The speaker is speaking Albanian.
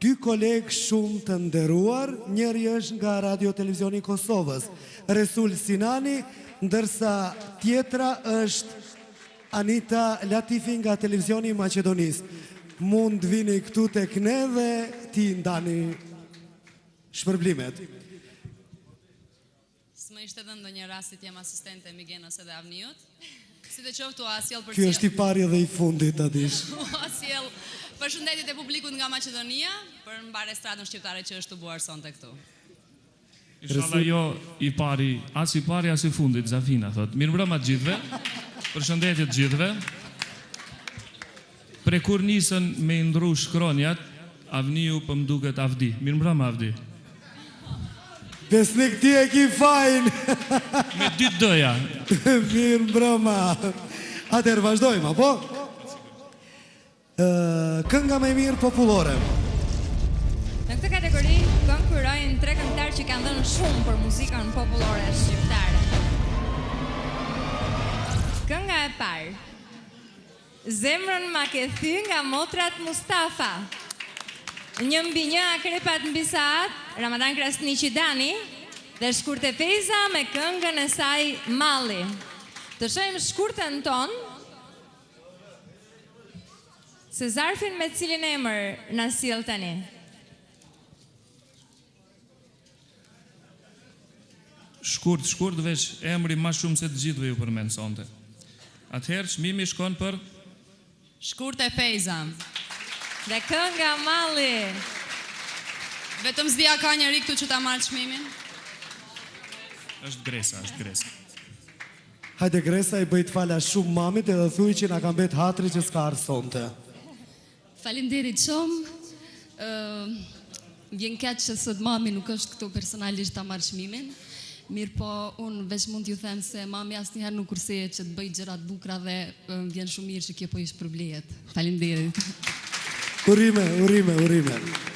dy kolegë shumë të nderuar, njëri është nga Radio Televizioni Kosovës, Resul Sinani, ndërsa tjetra është Anita Latifi nga Televizioni Maqedonisë. Mund vini këtu tek ne dhe ti ndani shpërblimet. S'më ishte edhe ndonjë rast si t'jem asistente Migenës edhe Avniut. Si të qoftë u asjell për Ky është i pari dhe i fundit, ta dish. U asjell përshëndetjet e publikut nga Maqedonia për mbar estradën shqiptare që është të buar sonte këtu. Inshallah jo i pari, as i pari as i fundit, Zafina thot. Mirëmbrëma të gjithëve. Përshëndetje të gjithëve. Pre kur nisën me ndru shkronjat, Avniu për më duket Avdi. Mirëmbrëma Avdi. Besnik ti e ki fajn. Me 2 d-ja. Mirëmbrëma. Atëherë vazhdojmë, apo? Kënga më e mirë popullore. Në këtë kategori konkurrojnë 3 këngëtarë që kanë dhënë shumë për muzikën popullore shqiptare. Kënga e parë. Zemrën ma ke thy nga Motrat Mustafa. 1-1 Akrepat mbi Saat, Ramadan Krasniqi Dani dhe Shkurte Feza me këngën e saj Malli. Të shohim shkurtën tonë se zarfin me cilin emër na sjell tani. Shkurt veç emri ma shumë se të gjithëve ju përmend sonte. Atëherë çmimi shkon për Shkurte Feza. Dhe kënga Malli. Vetëm s'dia ka njëri këtu që ta marrë çmimin? është Gresa. Hajde Gresa, i bëjt fala shumë mamit edhe thuj që na kam bet hatri që s'ka arsonte. Faleminderit shumë. Vjen keq që sot mami nuk është këtu personalisht ta marrë çmimin. Mirë po, unë veç mund t'ju them se mami asnjëherë nuk kursehet që të bëj gjëra të bukura dhe vjen shumë mirë që kjo po ish për blejet. Faleminderit. Urime.